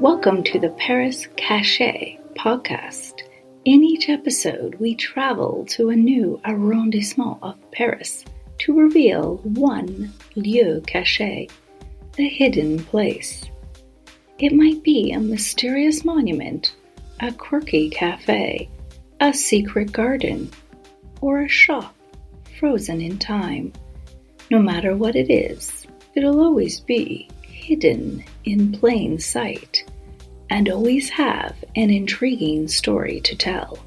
Welcome to the Paris Cachée podcast. In each episode, we travel to a new arrondissement of Paris to reveal one lieu caché, the hidden place. It might be a mysterious monument, a quirky café, a secret garden, or a shop frozen in time. No matter what it is, it'll always be hidden in plain sight, and always have an intriguing story to tell.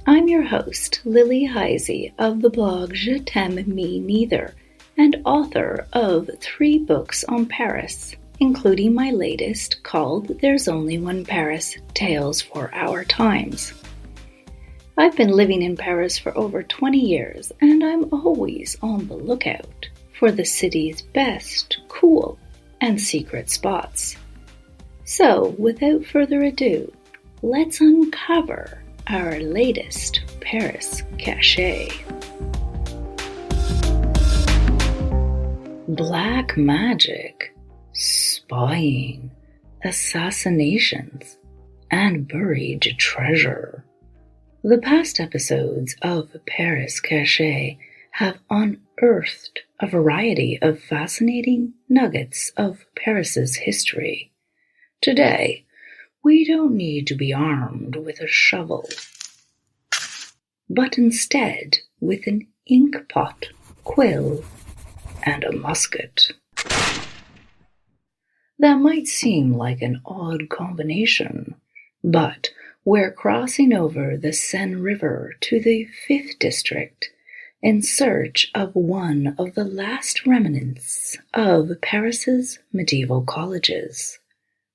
I'm your host, Lily Heisey of the blog Je T'aime Me Neither, and author of 3 books on Paris, including my latest called There's Only One Paris, Tales for Our Times. I've been living in Paris for over 20 years, and I'm always on the lookout for the city's best, cool, and secret spots. So, without further ado, let's uncover our latest Paris Cachée. Black magic, spying, assassinations, and buried treasure. The past episodes of Paris Cachée have unearthed a variety of fascinating nuggets of Paris's history. Today, we don't need to be armed with a shovel, but instead with an ink pot, quill, and a musket. That might seem like an odd combination, but we're crossing over the Seine River to the 5th District in search of one of the last remnants of Paris's medieval colleges,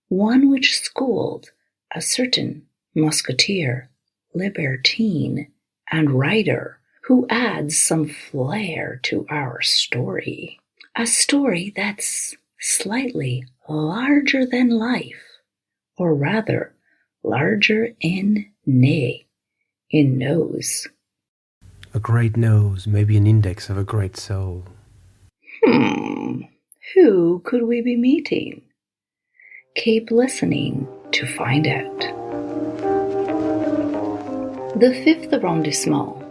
one which schooled a certain musketeer, libertine, and writer who adds some flair to our story. A story that's slightly larger than life, or rather, larger in nose. A great nose, maybe an index of a great soul. Who could we be meeting? Keep listening to find out. The 5th arrondissement,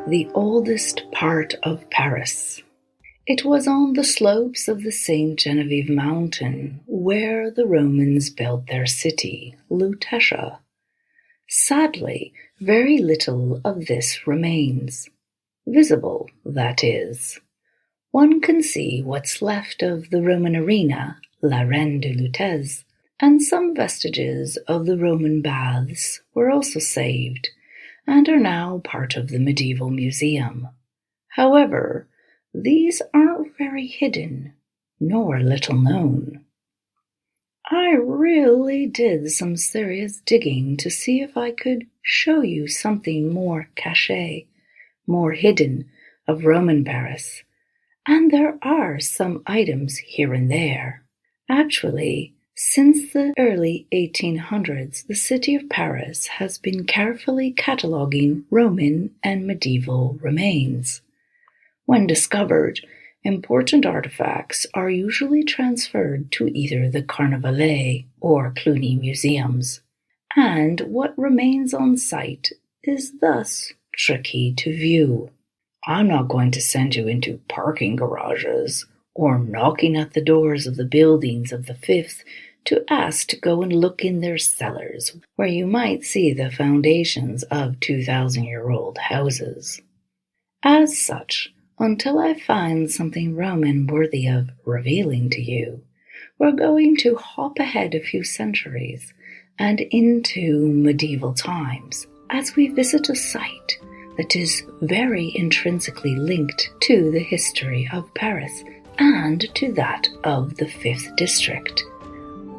the oldest part of Paris. It was on the slopes of the St. Genevieve mountain where the Romans built their city, Lutetia. Sadly, very little of this remains. Visible, that is. One can see what's left of the Roman arena, La Reine de Lutèce, and some vestiges of the Roman baths were also saved, and are now part of the medieval museum. However, these aren't very hidden, nor little known. I really did some serious digging to see if I could show you something more caché, more hidden of Roman Paris, and there are some items here and there. Actually, since the early 1800s, the city of Paris has been carefully cataloguing Roman and medieval remains. When discovered, important artifacts are usually transferred to either the Carnavalet or Cluny museums, and what remains on site is thus tricky to view. I'm not going to send you into parking garages or knocking at the doors of the buildings of the 5th to ask to go and look in their cellars, where you might see the foundations of 2,000-year-old houses. As such, until I find something Roman worthy of revealing to you, we're going to hop ahead a few centuries and into medieval times as we visit a site that is very intrinsically linked to the history of Paris and to that of the 5th District,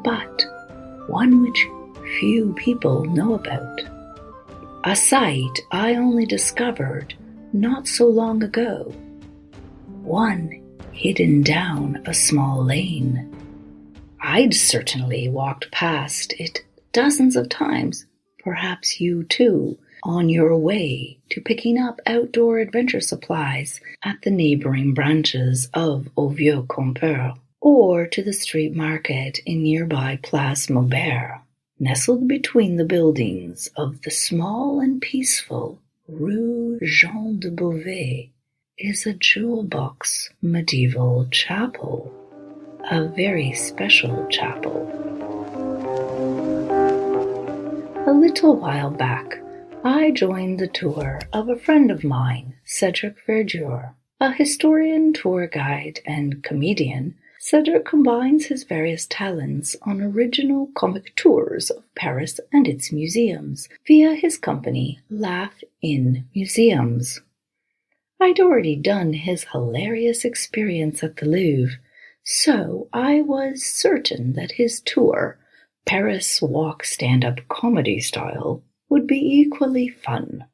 but one which few people know about. A site I only discovered not so long ago, one hidden down a small lane. I'd certainly walked past it dozens of times, perhaps you too, on your way to picking up outdoor adventure supplies at the neighboring branches of Au Vieux Compère, or to the street market in nearby Place Maubert, nestled between the buildings of the small and peaceful Rue Jean de Beauvais, is a jewel-box medieval chapel, a very special chapel. A little while back, I joined the tour of a friend of mine, Cedric Verdure, a historian, tour guide, and comedian. Cedric combines his various talents on original comic tours of Paris and its museums via his company Laugh in Museums. I'd already done his hilarious experience at the Louvre, so I was certain that his tour, Paris Walk Stand-Up Comedy style, would be equally fun.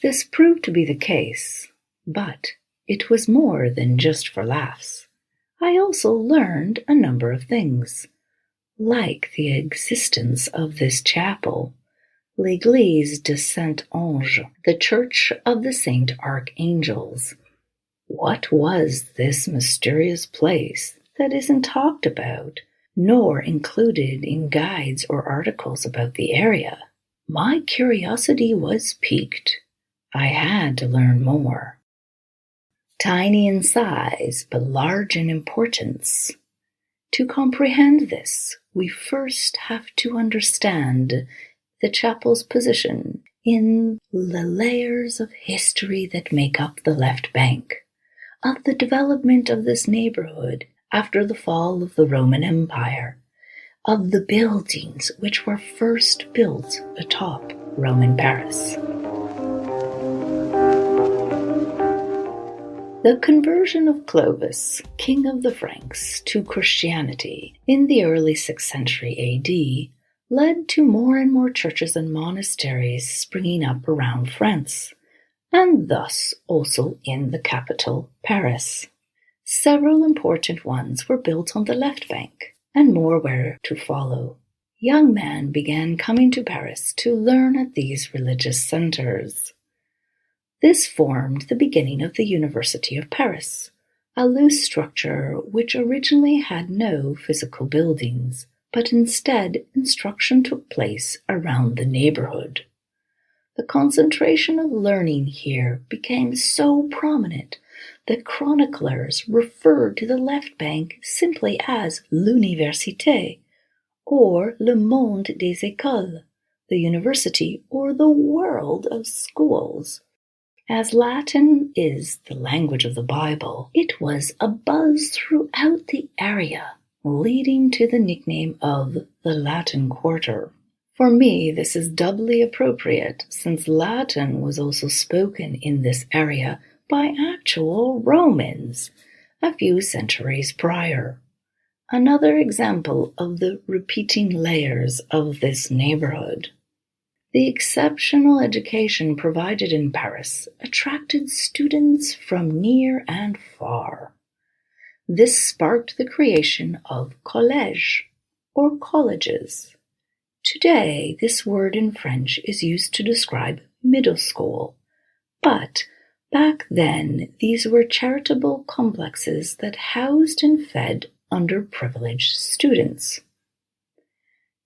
This proved to be the case, but it was more than just for laughs. I also learned a number of things, like the existence of this chapel, l'Église de Saint-Ange, the Church of the Saint Archangels. What was this mysterious place that isn't talked about, nor included in guides or articles about the area? My curiosity was piqued. I had to learn more. Tiny in size, but large in importance. To comprehend this, we first have to understand the chapel's position in the layers of history that make up the left bank, of the development of this neighborhood after the fall of the Roman Empire, of the buildings which were first built atop Roman Paris. The conversion of Clovis, king of the Franks, to Christianity in the early 6th century AD led to more and more churches and monasteries springing up around France, and thus also in the capital, Paris. Several important ones were built on the left bank, and more were to follow. Young men began coming to Paris to learn at these religious centers. This formed the beginning of the University of Paris, a loose structure which originally had no physical buildings, but instead instruction took place around the neighborhood. The concentration of learning here became so prominent that chroniclers referred to the left bank simply as l'université, or le monde des écoles, the university or the world of schools. As Latin is the language of the Bible, it was abuzz throughout the area, leading to the nickname of the Latin Quarter. For me, this is doubly appropriate, since Latin was also spoken in this area by actual Romans a few centuries prior. Another example of the repeating layers of this neighborhood. The exceptional education provided in Paris attracted students from near and far. This sparked the creation of collèges, or colleges. Today, this word in French is used to describe middle school, but back then these were charitable complexes that housed and fed underprivileged students.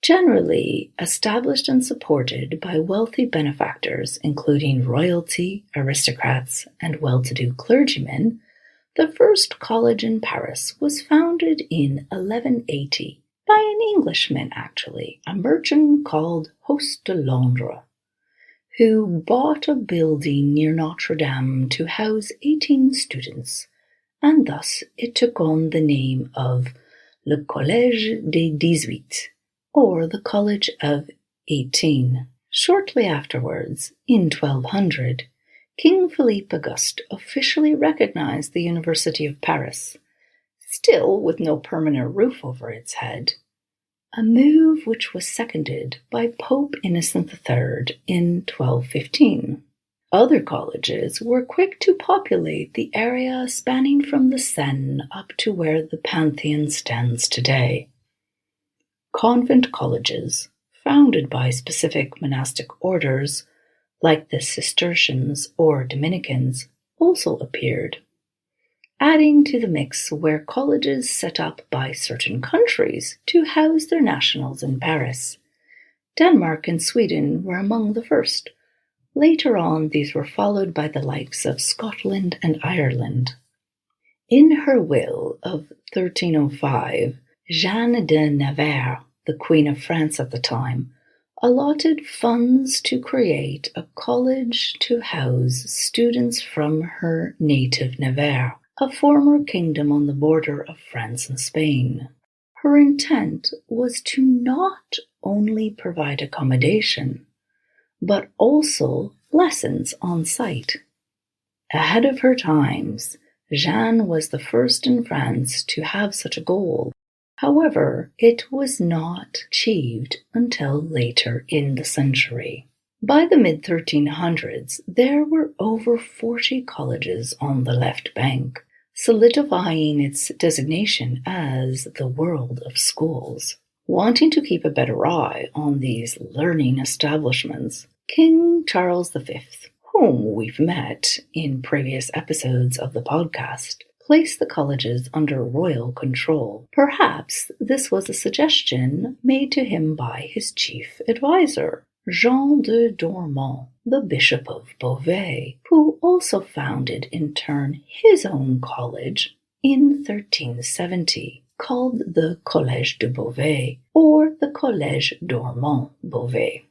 Generally established and supported by wealthy benefactors, including royalty, aristocrats, and well-to-do clergymen, the first college in Paris was founded in 1180 by an Englishman, actually, a merchant called Hoste de Londres, who bought a building near Notre Dame to house 18 students, and thus it took on the name of Le Collège des 18, or the College of 18. Shortly afterwards, in 1200, King Philippe Auguste officially recognized the University of Paris, still with no permanent roof over its head, a move which was seconded by Pope Innocent III in 1215. Other colleges were quick to populate the area spanning from the Seine up to where the Pantheon stands today. Convent colleges, founded by specific monastic orders, like the Cistercians or Dominicans, also appeared. adding to the mix were colleges set up by certain countries to house their nationals in Paris. Denmark and Sweden were among the first. Later on, these were followed by the likes of Scotland and Ireland. In her will of 1305, Jeanne de Navarre, the Queen of France at the time, allotted funds to create a college to house students from her native Navarre, a former kingdom on the border of France and Spain. Her intent was to not only provide accommodation, but also lessons on site. Ahead of her times, Jeanne was the first in France to have such a goal. However, it was not achieved until later in the century. By the mid-1300s, there were over 40 colleges on the left bank, solidifying its designation as the world of schools. Wanting to keep a better eye on these learning establishments, King Charles V, whom we've met in previous episodes of the podcast, placed the colleges under royal control. Perhaps this was a suggestion made to him by his chief advisor, Jean de Dormont, the Bishop of Beauvais, who also founded in turn his own college in 1370, called the Collège de Beauvais, or the Collège Dormont Beauvais.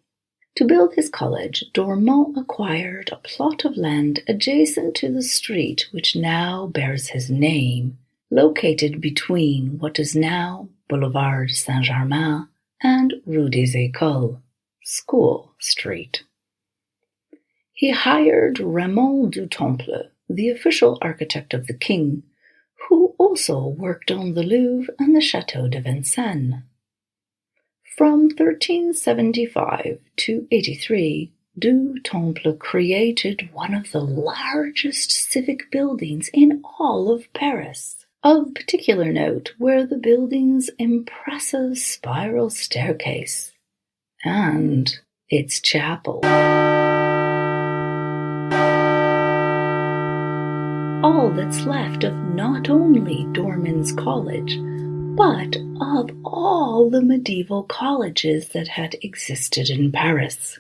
To build his college, Dormont acquired a plot of land adjacent to the street which now bears his name, located between what is now Boulevard Saint-Germain and Rue des Écoles, School Street. He hired Raymond du Temple, the official architect of the king, who also worked on the Louvre and the Château de Vincennes. From 1375 to 83, Du Temple created one of the largest civic buildings in all of Paris. Of particular note were the building's impressive spiral staircase and its chapel. All that's left of not only Dormant's College, but of all the medieval colleges that had existed in Paris.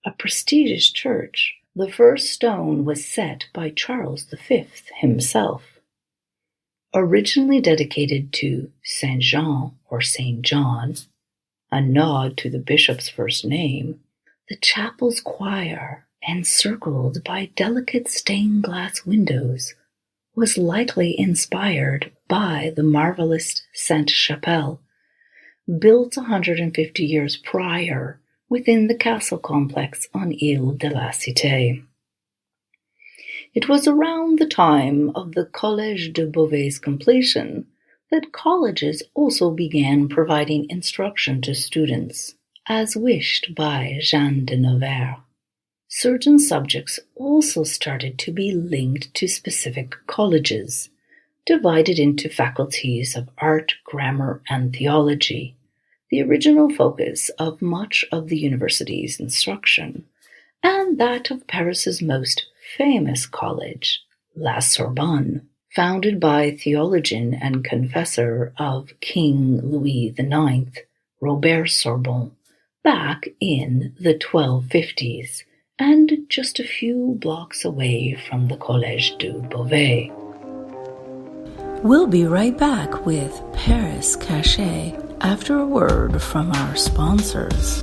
A prestigious church, the first stone was set by Charles V himself. Originally dedicated to Saint Jean or Saint John, a nod to the bishop's first name, the chapel's choir, encircled by delicate stained glass windows, was likely inspired by the marvelous Sainte-Chapelle, built 150 years prior within the castle complex on Ile de la Cité. It was around the time of the Collège de Beauvais' completion that colleges also began providing instruction to students, as wished by Jeanne de Navarre. Certain subjects also started to be linked to specific colleges, divided into faculties of art, grammar, and theology, the original focus of much of the university's instruction, and that of Paris's most famous college, La Sorbonne, founded by theologian and confessor of King Louis IX, Robert Sorbonne, back in the 1250s, and just a few blocks away from the Collège de Beauvais. We'll be right back with Paris Cachée after a word from our sponsors.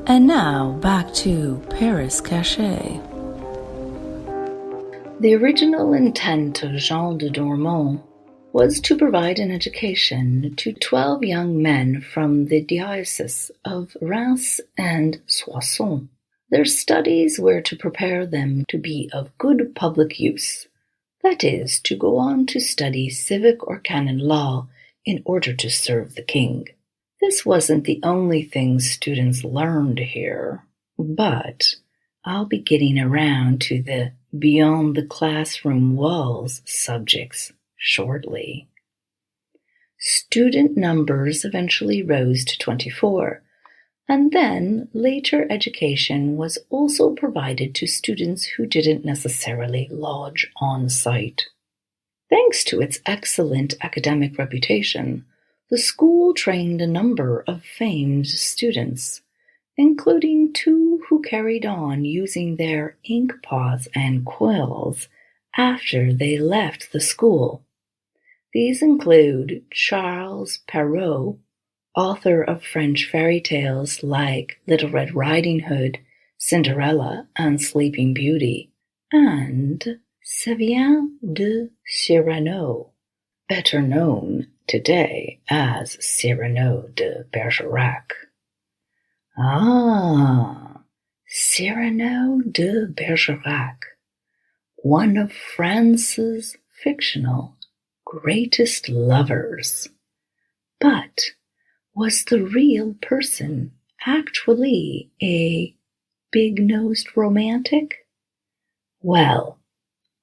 And now back to Paris Cachée. The original intent of Jean de Dormont was to provide an education to 12 young men from the diocese of Reims and Soissons. Their studies were to prepare them to be of good public use, that is, to go on to study civic or canon law in order to serve the king. This wasn't the only thing students learned here, but I'll be getting around to the beyond the classroom walls subjects shortly. Student numbers eventually rose to 24, And then later education was also provided to students who didn't necessarily lodge on site. Thanks to its excellent academic reputation, the school trained a number of famed students, including two who carried on using their ink pots and quills after they left the school. These include Charles Perrault, author of French fairy tales like Little Red Riding Hood, Cinderella, and Sleeping Beauty, and Sévien de Cyrano, better known today as Cyrano de Bergerac. Cyrano de Bergerac, one of France's fictional greatest lovers. But was the real person actually a big-nosed romantic? Well,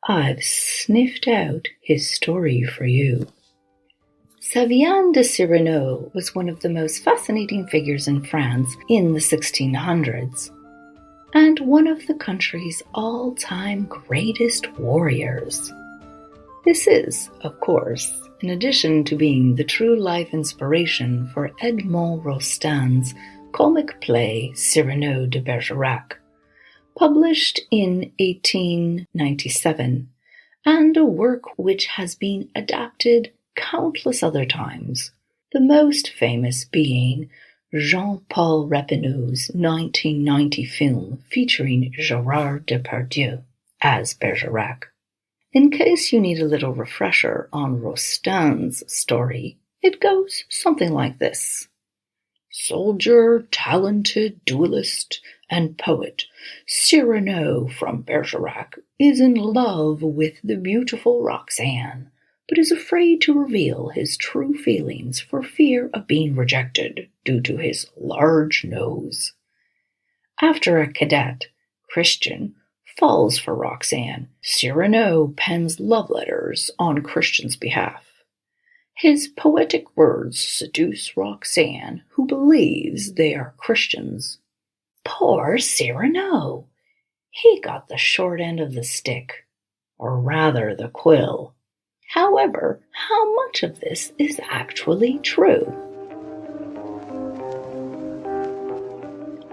I've sniffed out his story for you. Sévien de Cyrano was one of the most fascinating figures in France in the 1600s, and one of the country's all-time greatest warriors. This is, of course, in addition to being the true-life inspiration for Edmond Rostand's comic play Cyrano de Bergerac, published in 1897, and a work which has been adapted countless other times, the most famous being Jean-Paul Rappeneau's 1990 film featuring Gérard Depardieu as Bergerac. In case you need a little refresher on Rostand's story, it goes something like this. Soldier, talented, duelist, and poet, Cyrano from Bergerac is in love with the beautiful Roxane, but is afraid to reveal his true feelings for fear of being rejected due to his large nose. After a cadet, Christian, falls for Roxane, Cyrano pens love letters on Christian's behalf. His poetic words seduce Roxane, who believes they are Christians. Poor Cyrano! He got the short end of the stick, or rather the quill. However, how much of this is actually true?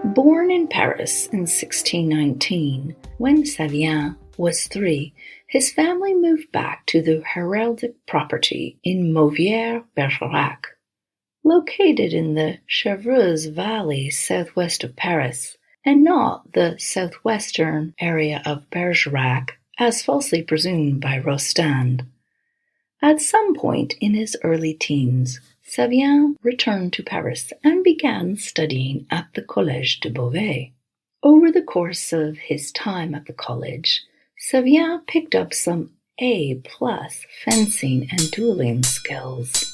Born in Paris in 1619, when Sévien was 3, his family moved back to the heraldic property in Mauvière-Bergerac, located in the Chevreuse Valley southwest of Paris, and not the southwestern area of Bergerac, as falsely presumed by Rostand. At some point in his early teens, Sévien returned to Paris and began studying at the Collège de Beauvais. Over the course of his time at the college, Sévien picked up some A+ fencing and dueling skills.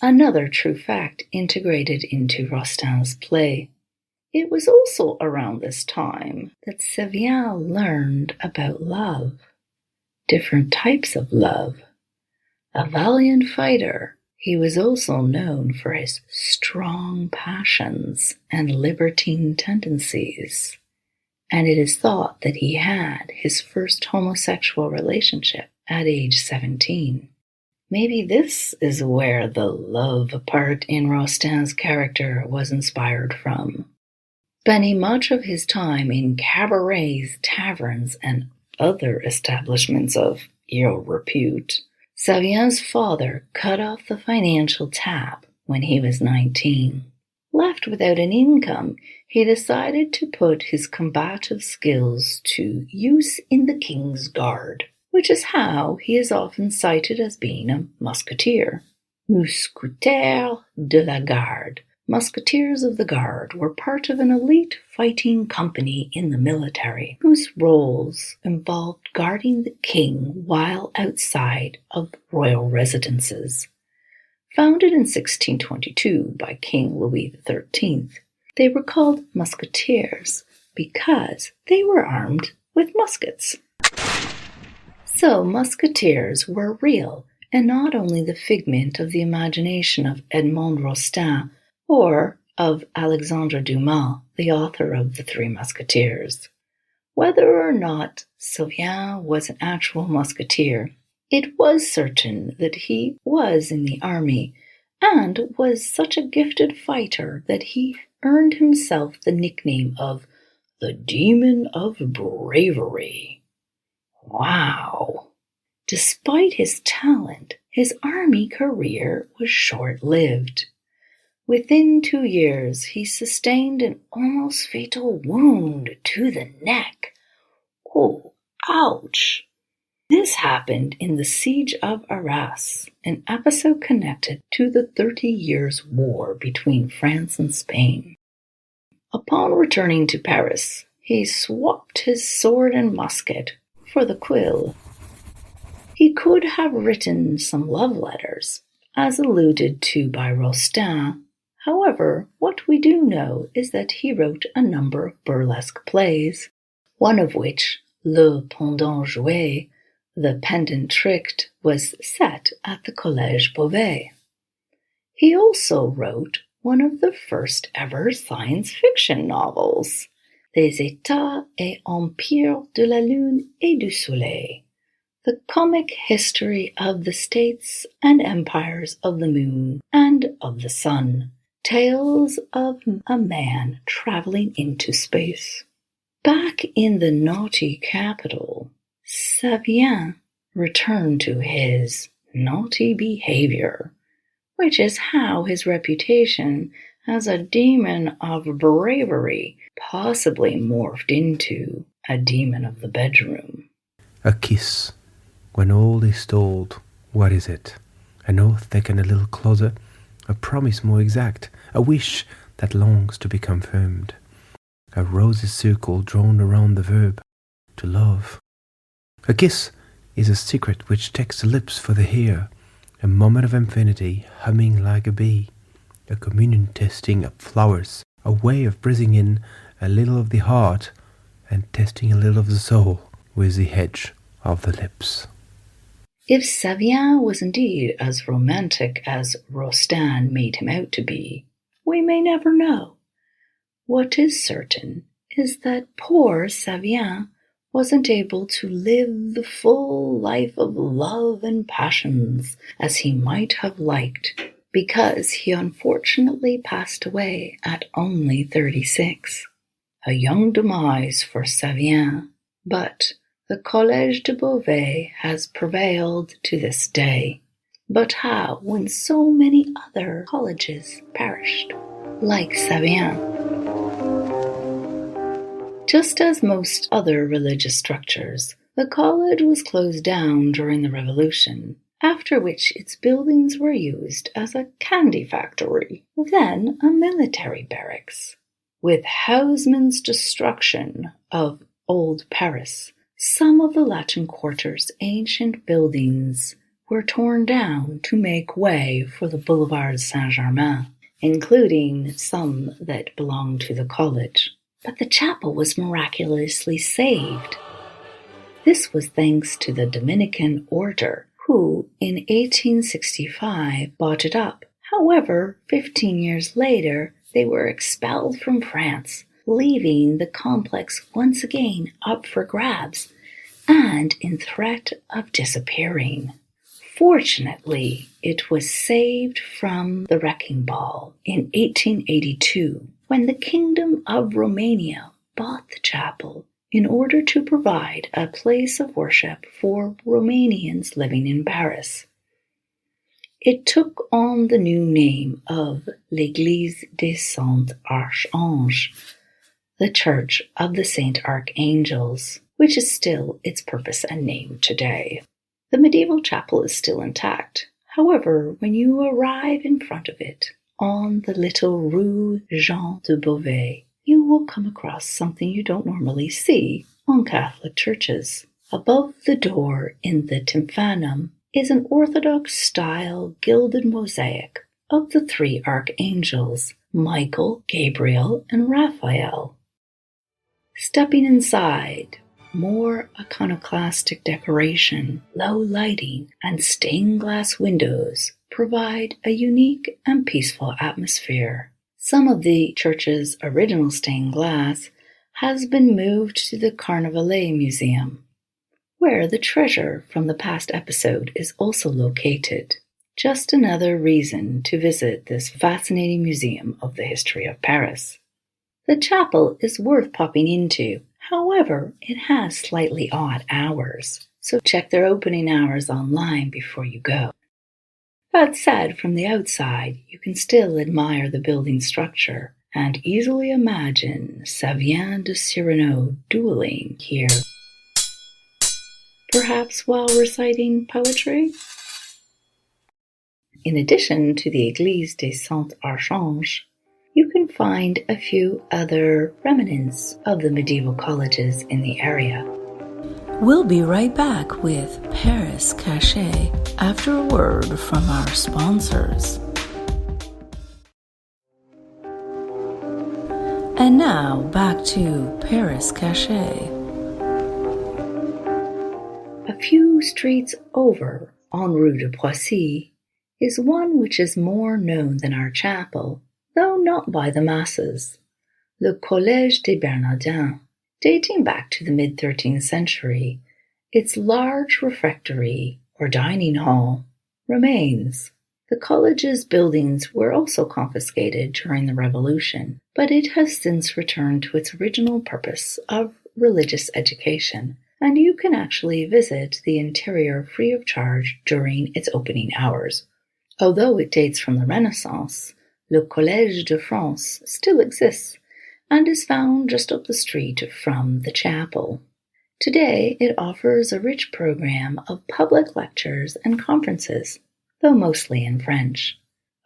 Another true fact integrated into Rostand's play. It was also around this time that Sévien learned about love, different types of love. A valiant fighter, he was also known for his strong passions and libertine tendencies, and it is thought that he had his first homosexual relationship at age 17. Maybe this is where the love part in Rostand's character was inspired from. Spending much of his time in cabarets, taverns, and other establishments of ill repute, Sévien's father cut off the financial tap when he was 19. Left without an income, he decided to put his combative skills to use in the King's Guard, which is how he is often cited as being a musketeer. Musketeer de la Garde. Musketeers of the Guard were part of an elite fighting company in the military, whose roles involved guarding the king while outside of royal residences. Founded in 1622 by King Louis XIII, they were called musketeers because they were armed with muskets. So musketeers were real, and not only the figment of the imagination of Edmond Rostand or of Alexandre Dumas, the author of The Three Musketeers. Whether or not Sylvain was an actual musketeer, it was certain that he was in the army and was such a gifted fighter that he earned himself the nickname of the Demon of Bravery. Wow! Despite his talent, his army career was short-lived. Within 2 years, he sustained an almost fatal wound to the neck. Oh, ouch! This happened in the Siege of Arras, an episode connected to the 30 Years' War between France and Spain. Upon returning to Paris, he swapped his sword and musket for the quill. He could have written some love letters, as alluded to by Rostand. However, what we do know is that he wrote a number of burlesque plays, one of which, Le Pendant Joué, The Pendant Tricked, was set at the Collège Beauvais. He also wrote one of the first ever science fiction novels, Les États et Empires de la Lune et du Soleil, the comic history of the states and empires of the moon and of the sun, tales of a man traveling into space. Back in the naughty capital, Sylvain returned to his naughty behavior, which is how his reputation as a demon of bravery possibly morphed into a demon of the bedroom. A kiss. When all is told, what is it? An oath taken a little closer, a promise more exact, a wish that longs to be confirmed, a rosy circle drawn around the verb, to love. A kiss is a secret which takes the lips for the ear, a moment of infinity humming like a bee, a communion testing of flowers, a way of breathing in a little of the heart and testing a little of the soul with the edge of the lips. If Sylvain was indeed as romantic as Rostand made him out to be, we may never know. What is certain is that poor Sylvain wasn't able to live the full life of love and passions as he might have liked, because he unfortunately passed away at only 36. A young demise for Sylvain, but the Collège de Beauvais has prevailed to this day. But how when so many other colleges perished, like Sylvain? Just as most other religious structures, the college was closed down during the Revolution, after which its buildings were used as a candy factory, then a military barracks. With Haussmann's destruction of Old Paris, some of the Latin Quarter's ancient buildings were torn down to make way for the Boulevard Saint-Germain, including some that belonged to the college. But the chapel was miraculously saved. This was thanks to the Dominican order, who in 1865 bought it up. However, 15 years later, they were expelled from France, leaving the complex once again up for grabs and in threat of disappearing. Fortunately, it was saved from the wrecking ball in 1882 when the Kingdom of Romania bought the chapel in order to provide a place of worship for Romanians living in Paris. It took on the new name of l'Église des Saints Archanges, the Church of the Saint Archangels, which is still its purpose and name today. The medieval chapel is still intact. However, when you arrive in front of it, on the little Rue Jean de Beauvais, you will come across something you don't normally see on Catholic churches. Above the door in the tympanum is an Orthodox-style gilded mosaic of the three archangels, Michael, Gabriel, and Raphael. Stepping inside, more iconoclastic decoration, low lighting, and stained glass windows provide a unique and peaceful atmosphere. Some of the church's original stained glass has been moved to the Carnavalet Museum, where the treasure from the past episode is also located. Just another reason to visit this fascinating museum of the history of Paris. The chapel is worth popping into, however, it has slightly odd hours, so check their opening hours online before you go. That said, from the outside, you can still admire the building structure and easily imagine Savien de Cyrano dueling here, perhaps while reciting poetry. In addition to the Église des Saints-Archanges, you can find a few other remnants of the medieval colleges in the area. We'll be right back with Paris Cachée after a word from our sponsors. And now back to Paris Cachée. A few streets over, en rue de Poissy, is one which is more known than our chapel, though not by the masses, le Collège des Bernardins. Dating back to the mid-13th century, its large refectory, or dining hall, remains. The college's buildings were also confiscated during the Revolution, but it has since returned to its original purpose of religious education, and you can actually visit the interior free of charge during its opening hours. Although it dates from the Renaissance, le Collège de France still exists, and is found just up the street from the chapel. Today, it offers a rich program of public lectures and conferences, though mostly in French.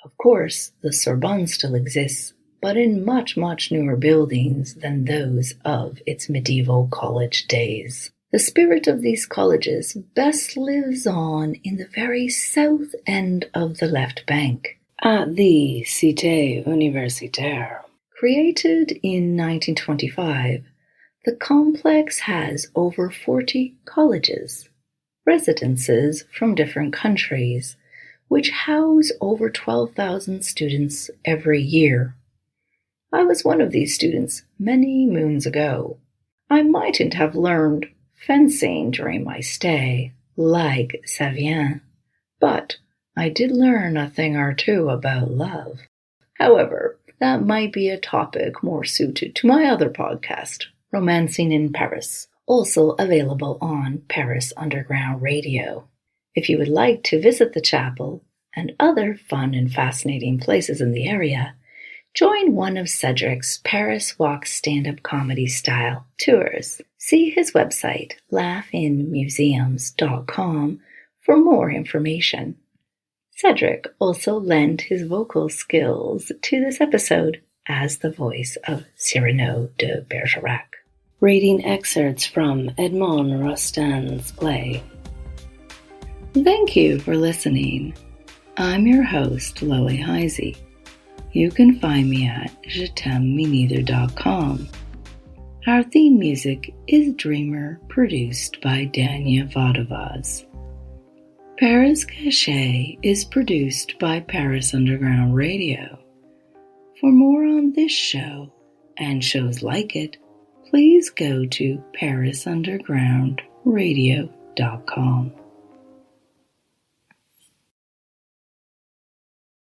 Of course, the Sorbonne still exists, but in much, much newer buildings than those of its medieval college days. The spirit of these colleges best lives on in the very south end of the left bank, at the Cité Universitaire. Created in 1925, the complex has over 40 colleges, residences from different countries, which house over 12,000 students every year. I was one of these students many moons ago. I mightn't have learned fencing during my stay, like Savien, but I did learn a thing or two about love. However, that might be a topic more suited to my other podcast, Romancing in Paris, also available on Paris Underground Radio. If you would like to visit the chapel and other fun and fascinating places in the area, join one of Cedric's Paris Walk stand-up comedy style tours. See his website, laughinmuseums.com, for more information. Cedric also lent his vocal skills to this episode as the voice of Cyrano de Bergerac, reading excerpts from Edmond Rostand's play. Thank you for listening. I'm your host, Loie Heisey. You can find me at jetemmeneither.com. Our theme music is Dreamer, produced by Danya Vadavaz. Paris Cachée is produced by Paris Underground Radio. For more on this show and shows like it, please go to parisundergroundradio.com.